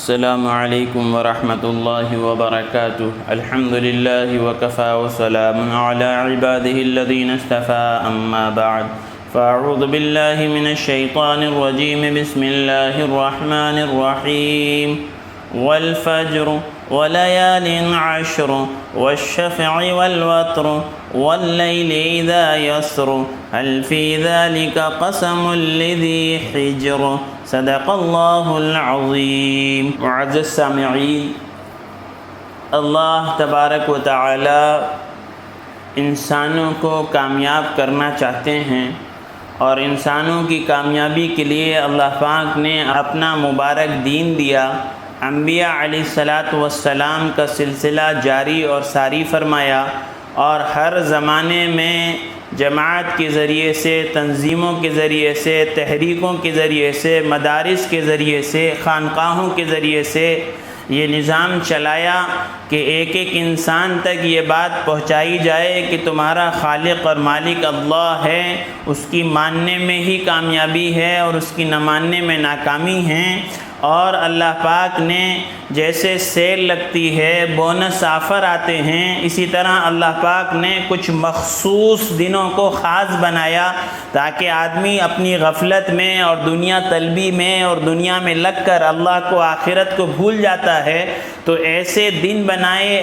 السلام علیکم ورحمۃ اللہ وبرکاتہ۔ الحمد للہ وکفی وسلام علی عبادہ الذین اصطفی، اما بعد فاعوذ باللہ من الشیطان الرجیم، بسم اللہ الرحمن الرحیم۔ والفجر وليال عشر والشفع والوتر والليل إذا يسر هل في ذلك قسم لذي حجر صدق اللہ العظیم۔ معزز سامعین، اللہ تبارک و تعالی انسانوں کو کامیاب کرنا چاہتے ہیں، اور انسانوں کی کامیابی کے لیے اللہ پاک نے اپنا مبارک دین دیا۔ انبیاء علیہ الصلاۃ والسلام کا سلسلہ جاری اور ساری فرمایا، اور ہر زمانے میں جماعت کے ذریعے سے، تنظیموں کے ذریعے سے، تحریکوں کے ذریعے سے، مدارس کے ذریعے سے، خانقاہوں کے ذریعے سے یہ نظام چلایا کہ ایک ایک انسان تک یہ بات پہنچائی جائے کہ تمہارا خالق اور مالک اللہ ہے، اس کی ماننے میں ہی کامیابی ہے اور اس کی نہ ماننے میں ناکامی ہے۔ اور اللہ پاک نے جیسے سیل لگتی ہے، بونس آفر آتے ہیں، اسی طرح اللہ پاک نے کچھ مخصوص دنوں کو خاص بنایا تاکہ آدمی اپنی غفلت میں اور دنیا طلبی میں اور دنیا میں لگ کر اللہ کو، آخرت کو بھول جاتا ہے۔ تو ایسے دن بنائے،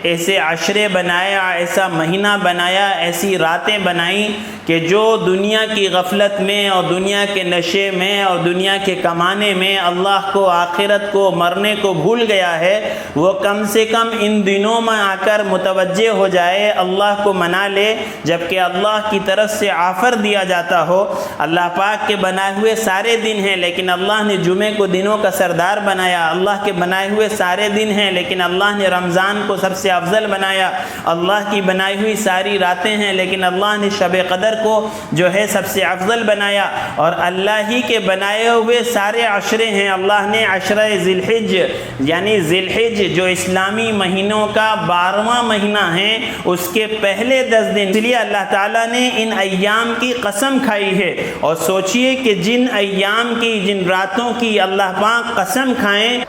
ایسے عشرے بنایا، ایسا مہینہ بنایا، ایسی راتیں بنائیں کہ جو دنیا کی غفلت میں اور دنیا کے نشے میں اور دنیا کے کمانے میں اللہ کو، آخرت کو، مرنے کو بھول گیا ہے، وہ کم سے کم ان دنوں میں آ کر متوجہ ہو جائے، اللہ کو منا لے، جبکہ اللہ کی طرف سے آفر دیا جاتا ہو۔ اللہ پاک کے بنائے ہوئے سارے دن ہیں، لیکن اللہ نے جمعے کو دنوں کا سردار بنایا۔ اللہ کے بنائے ہوئے سارے دن ہیں، لیکن اللہ نے رمضان کو سب سے افضل بنایا۔ اللہ کی بنائی ہوئی ساری راتیں ہیں، لیکن اللہ نے شب قدر کو جو ہے سب سے افضل بنایا۔ اور اللہ ہی کے بنائے ہوئے سارے عشرے ہیں۔ اللہ نے عشرہ ذی الحج، یعنی ذی الحج جو اسلامی مہینوں کا 12واں مہینہ ہے، اس کے پہلے 10 دن، اس لیے اللہ تعالیٰ نے ان ایام کی قسم کھائی ہے۔ اور سوچئے کہ جن ایام کی، جن راتوں کی اللہ پاک قسم کھائیں،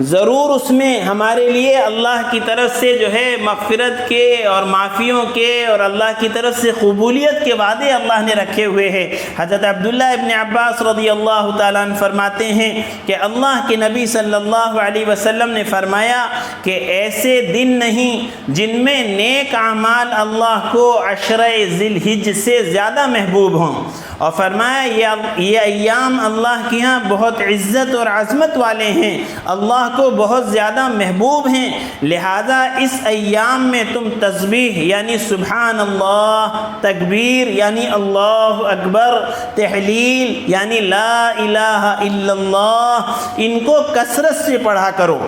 ضرور اس میں ہمارے لیے اللہ کی طرف سے جو ہے مغفرت کے اور معافیوں کے اور اللہ کی طرف سے قبولیت کے وعدے اللہ نے رکھے ہوئے ہیں۔ حضرت عبداللہ ابن عباس رضی اللہ تعالیٰ عنہ فرماتے ہیں کہ اللہ کے نبی صلی اللہ علیہ وسلم نے فرمایا کہ ایسے دن نہیں جن میں نیک اعمال اللہ کو عشرہ ذی الحج سے زیادہ محبوب ہوں، اور فرمایا یہ ایام اللہ کے ہاں بہت عزت اور عظمت والے ہیں، اللہ کو بہت زیادہ محبوب ہیں، لہذا اس ایام میں تم تسبیح یعنی سبحان اللہ، تکبیر یعنی اللہ اکبر، تحلیل یعنی لا الہ الا اللہ، ان کو کثرت سے پڑھا کرو۔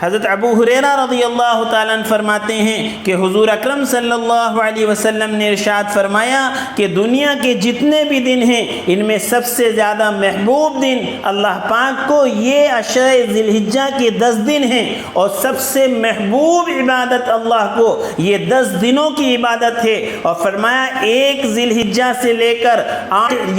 حضرت ابو ہریرہ رضی اللہ تعالیٰ عنہ فرماتے ہیں کہ حضور اکرم صلی اللہ علیہ وسلم نے ارشاد فرمایا کہ دنیا کے جتنے بھی دن ہیں، ان میں سب سے زیادہ محبوب دن اللہ پاک کو یہ عشرہ ذی الحجہ کے 10 دن ہیں، اور سب سے محبوب عبادت اللہ کو یہ 10 دنوں کی عبادت ہے۔ اور فرمایا 1 ذی الحجہ سے لے کر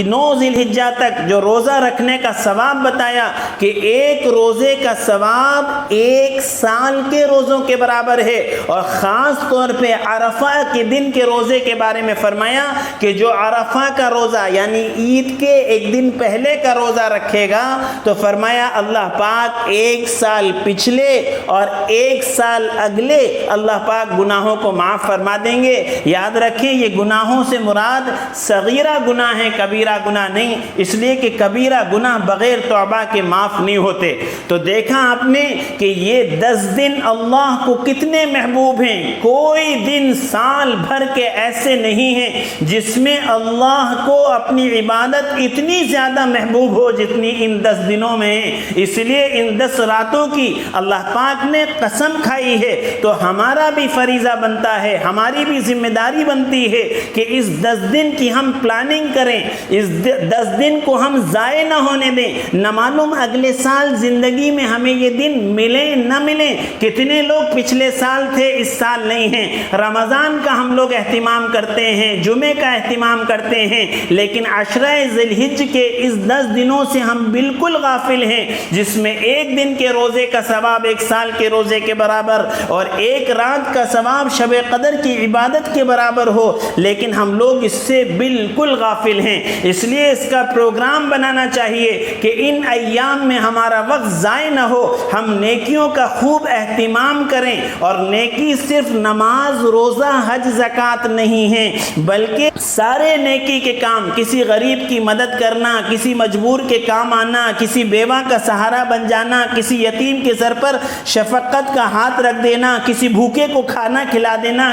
9 ذی الحجہ تک جو روزہ رکھنے کا ثواب بتایا کہ ایک روزے کا ثواب 1 سال کے روزوں کے برابر ہے۔ اور خاص طور پہ عرفہ کے دن کے روزے کے بارے میں فرمایا کہ جو عرفہ کا روزہ یعنی عید کے 1 دن پہلے کا روزہ رکھے گا، تو فرمایا اللہ پاک 1 سال پچھلے اور 1 سال اگلے اللہ پاک گناہوں کو معاف فرما دیں گے۔ یاد رکھیں، یہ گناہوں سے مراد صغیرہ گناہ ہیں، کبیرہ گناہ نہیں، اس لیے کہ کبیرہ گناہ بغیر توبہ کے معاف نہیں ہوتے۔ تو دیکھا آپ نے کہ یہ 10 دن اللہ کو کتنے محبوب ہیں۔ کوئی دن سال بھر کے ایسے نہیں ہیں جس میں اللہ کو اپنی عبادت اتنی زیادہ محبوب ہو جتنی ان 10 دنوں میں ہیں۔ اس لیے ان 10 راتوں کی اللہ پاک نے قسم کھائی ہے، تو ہمارا بھی فریضہ بنتا ہے، ہماری بھی ذمہ داری بنتی ہے کہ اس 10 دن کی ہم پلاننگ کریں، اس 10 دن کو ہم ضائع نہ ہونے دیں۔ نہ معلوم اگلے سال زندگی میں ہمیں یہ دن ملیں نہ ملیں. کتنے لوگ پچھلے سال تھے اس سال نہیں ہیں. رمضان کا ہم لوگ اہتمام کرتے ہیں, جمعے کا اہتمام کرتے ہیں, لیکن عشرہ ذی الحجہ کے اس 10 دنوں سے ہم بالکل غافل ہیں, جس میں ایک دن کے روزے کا ثواب 1 سال کے روزے کے برابر اور 1 رات کا ثواب شب قدر کی عبادت کے برابر ہو, لیکن ہم لوگ اس سے بالکل غافل ہیں. اس لیے اس کا پروگرام بنانا چاہیے کہ ان ایام میں ہمارا وقت ضائع نہ ہو, ہم نیکیوں کا خوب اہتمام کریں. اور نیکی صرف نماز, روزہ, حج, زکوٰۃ نہیں ہیں, بلکہ سارے نیکی کے کام, کسی غریب کی مدد کرنا, کسی مجبور کے کام آنا, کسی بیوہ کا سہارا بن جانا, کسی یتیم کے سر پر شفقت کا ہاتھ رکھ دینا, کسی بھوکے کو کھانا کھلا دینا,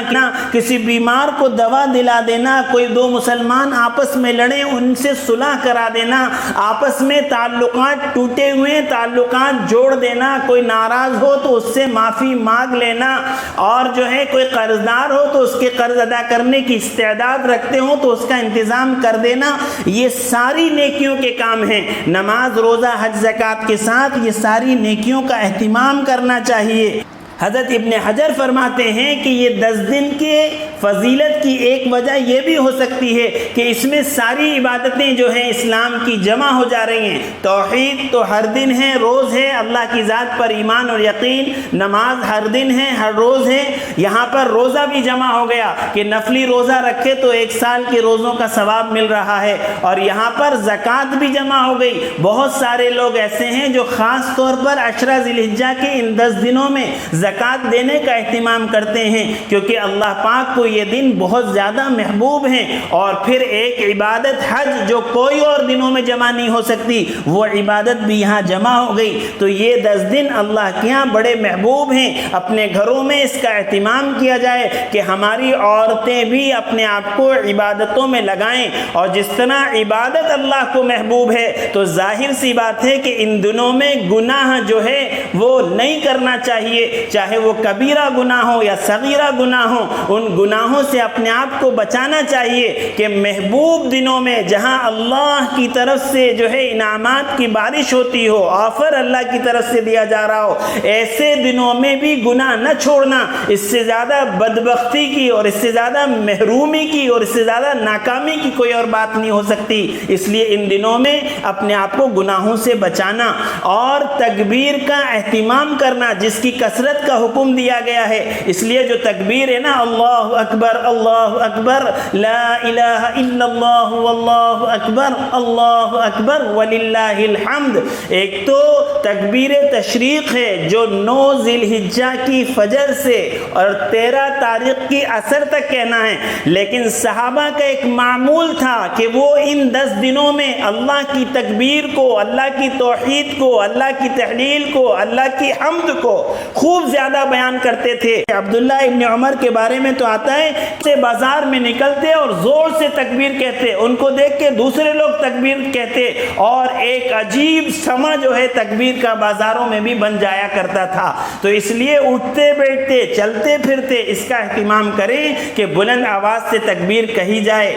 کسی بیمار کو دوا دلا دینا, کوئی 2 مسلمان آپس میں لڑیں ان سے صلح کرا دینا, آپس میں تعلقات ٹوٹے ہوئے تعلقات جوڑ دینا, کوئی ناراض ہو تو اس سے معافی مانگ لینا, اور جو ہے کوئی قرض دار ہو تو اس کے قرض ادا کرنے کی استعداد رکھتے ہوں تو اس کا انتظام کر دینا. یہ ساری نیکیوں کے کام ہیں. نماز, روزہ, حج, زکوٰۃ کے ساتھ یہ ساری نیکیوں کا اہتمام کرنا چاہیے. حضرت ابن حجر فرماتے ہیں کہ یہ 10 دن کے فضیلت کی ایک وجہ یہ بھی ہو سکتی ہے کہ اس میں ساری عبادتیں جو ہیں اسلام کی جمع ہو جا رہی ہیں. توحید تو ہر دن ہے, روز ہے, اللہ کی ذات پر ایمان اور یقین. نماز ہر دن ہے, ہر روز ہے. یہاں پر روزہ بھی جمع ہو گیا کہ نفلی روزہ رکھے تو 1 سال کے روزوں کا ثواب مل رہا ہے. اور یہاں پر زکوٰۃ بھی جمع ہو گئی. بہت سارے لوگ ایسے ہیں جو خاص طور پر عشرہ ذی الحجہ کے ان 10 دنوں میں زکوٰۃ دینے کا اہتمام کرتے ہیں, کیونکہ اللہ پاک کو یہ دن بہت زیادہ محبوب ہیں. اور پھر ایک عبادت حج جو کوئی اور دنوں میں جمع نہیں ہو سکتی, وہ عبادت بھی یہاں جمع ہو گئی. تو یہ 10 دن اللہ کے یہاں بڑے محبوب ہیں. اپنے گھروں میں اس کا اہتمام کیا جائے کہ ہماری عورتیں بھی اپنے آپ کو عبادتوں میں لگائیں. اور جس طرح عبادت اللہ کو محبوب ہے تو ظاہر سی بات ہے کہ ان دنوں میں گناہ جو ہے وہ نہیں کرنا چاہیے, چاہے وہ کبیرہ گناہ ہو یا صغیرہ گناہ ہو. ان گناہوں سے اپنے آپ کو بچانا چاہیے کہ محبوب دنوں میں جہاں اللہ کی طرف سے جو ہے انعامات کی بارش ہوتی ہو, آفر اللہ کی طرف سے دیا جا رہا ہو, ایسے دنوں میں بھی گناہ نہ چھوڑنا. اس سے زیادہ بدبختی کی اور اس سے زیادہ محرومی کی اور اس سے زیادہ ناکامی کی کوئی اور بات نہیں ہو سکتی. اس لیے ان دنوں میں اپنے آپ کو گناہوں سے بچانا اور تکبیر کا اہتمام کرنا, جس کی کثرت کا حکم دیا گیا ہے. اس لیے جو تکبیر ہے نا, اللہ اکبر, اللہ اکبر, لا الہ الا اللہ, واللہ اکبر, اللہ اکبر وللہ الحمد. ایک تو تکبیر تشریق ہے جو 9 ذی الحجہ کی فجر سے اور 13 تاریخ کی عصر تک کہنا ہے. لیکن صحابہ کا ایک معمول تھا کہ وہ ان 10 دنوں میں اللہ کی تکبیر کو, اللہ کی توحید کو, اللہ کی تحلیل کو, اللہ کی حمد کو خوب زیادہ بیان کرتے تھے. عبداللہ ابن عمر کے بارے میں تو آتا ہے کہ بازار میں نکلتے اور زور سے تکبیر کہتے, ان کو دیکھ کے دوسرے لوگ تکبیر کہتے, اور ایک عجیب سما جو ہے تکبیر کا بازاروں میں بھی بن جایا کرتا تھا. تو اس لیے اٹھتے بیٹھتے چلتے پھرتے اس کا اہتمام کریں کہ بلند آواز سے تکبیر کہی جائے.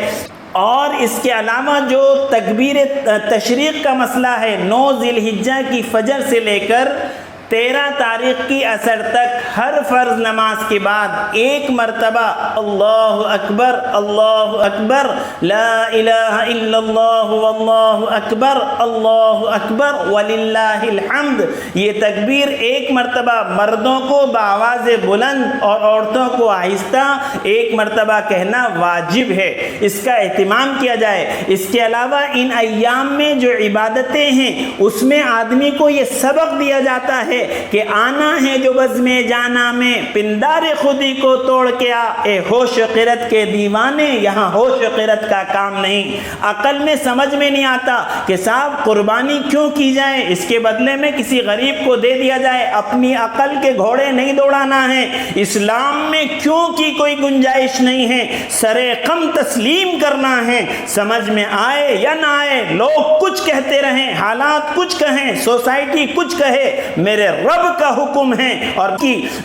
اور اس کے علاوہ جو تکبیر تشریق کا مسئلہ ہے, 9 ذی الحجہ کی فجر سے لے کر 13 تاریخ کی عصر تک ہر فرض نماز کے بعد 1 مرتبہ اللہ اکبر, اللہ اکبر, لا الہ الا اللہ, واللہ اکبر, اللہ اکبر وللہ الحمد. یہ تکبیر 1 مرتبہ مردوں کو بآواز بلند اور عورتوں کو آہستہ 1 مرتبہ کہنا واجب ہے. اس کا اہتمام کیا جائے. اس کے علاوہ ان ایام میں جو عبادتیں ہیں اس میں آدمی کو یہ سبق دیا جاتا ہے کہ آنا ہے جو بزم جانا میں, پندار خودی کو توڑ کے آ, اے ہوش و قرت کے دیوانے, یہاں ہوش و قرت کا کام نہیں. عقل میں سمجھ میں نہیں آتا کہ صاحب قربانی کیوں کی جائے, اس کے بدلے میں کسی غریب کو دے دیا جائے. اپنی عقل کے گھوڑے نہیں دوڑانا ہے. اسلام میں کیوں کی کوئی گنجائش نہیں ہے. سرے قم تسلیم کرنا ہے. سمجھ میں آئے یا نہ آئے, لوگ کچھ کہتے رہیں, حالات کچھ کہیں, سوسائٹی کچھ کہے, میرے رب کا حکم ہے، اور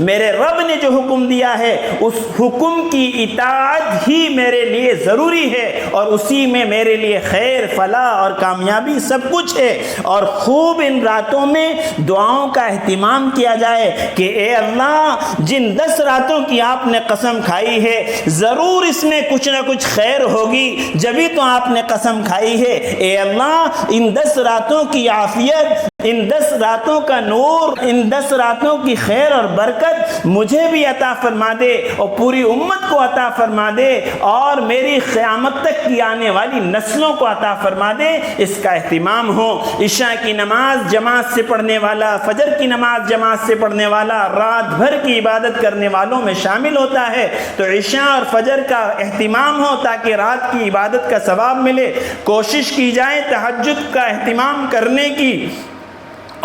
میرے رب نے جو حکم دیا ہے اس حکم کی اطاعت ہی میرے لیے ضروری ہے، اور اسی میں میرے لیے خیر، فلاح اور کامیابی سب کچھ ہے۔ اور خوب ان راتوں میں دعاؤں کا اہتمام کیا جائے کہ اے اللہ، جن 10 راتوں کی آپ نے قسم کھائی ہے ضرور اس میں کچھ نہ کچھ خیر ہوگی، جبھی تو آپ نے قسم کھائی ہے۔ اے اللہ، ان 10 راتوں کی عافیت، ان 10 راتوں کا نور، ان 10 راتوں کی خیر اور برکت مجھے بھی عطا فرما دے اور پوری امت کو عطا فرما دے، اور میری قیامت تک کی آنے والی نسلوں کو عطا فرما دے۔ اس کا اہتمام ہو۔ عشاء کی نماز جماعت سے پڑھنے والا، فجر کی نماز جماعت سے پڑھنے والا رات بھر کی عبادت کرنے والوں میں شامل ہوتا ہے، تو عشاء اور فجر کا اہتمام ہو تاکہ رات کی عبادت کا ثواب ملے۔ کوشش کی جائے تہجد کا اہتمام کرنے کی،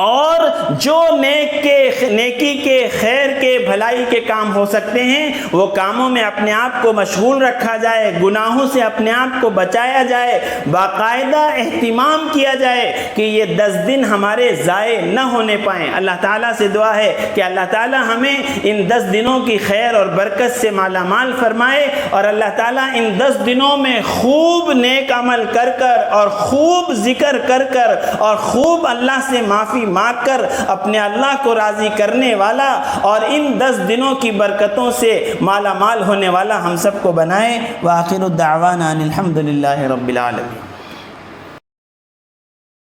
اور جو نیکی کے، خیر کے، بھلائی کے کام ہو سکتے ہیں وہ کاموں میں اپنے آپ کو مشغول رکھا جائے، گناہوں سے اپنے آپ کو بچایا جائے، باقاعدہ اہتمام کیا جائے کہ یہ 10 دن ہمارے ضائع نہ ہونے پائیں۔ اللہ تعالیٰ سے دعا ہے کہ اللہ تعالیٰ ہمیں ان 10 دنوں کی خیر اور برکت سے مالا مال فرمائے، اور اللہ تعالیٰ ان 10 دنوں میں خوب نیک عمل کر کر اور خوب ذکر کر کر اور خوب اللہ سے معافی مانگ کر اپنے اللہ کو راضی کرنے والا اور ان 10 دنوں کی برکتوں سے مالا مال ہونے والا ہم سب کو بنائے۔ وآخر الدعوانا الحمد للہ رب العالمین۔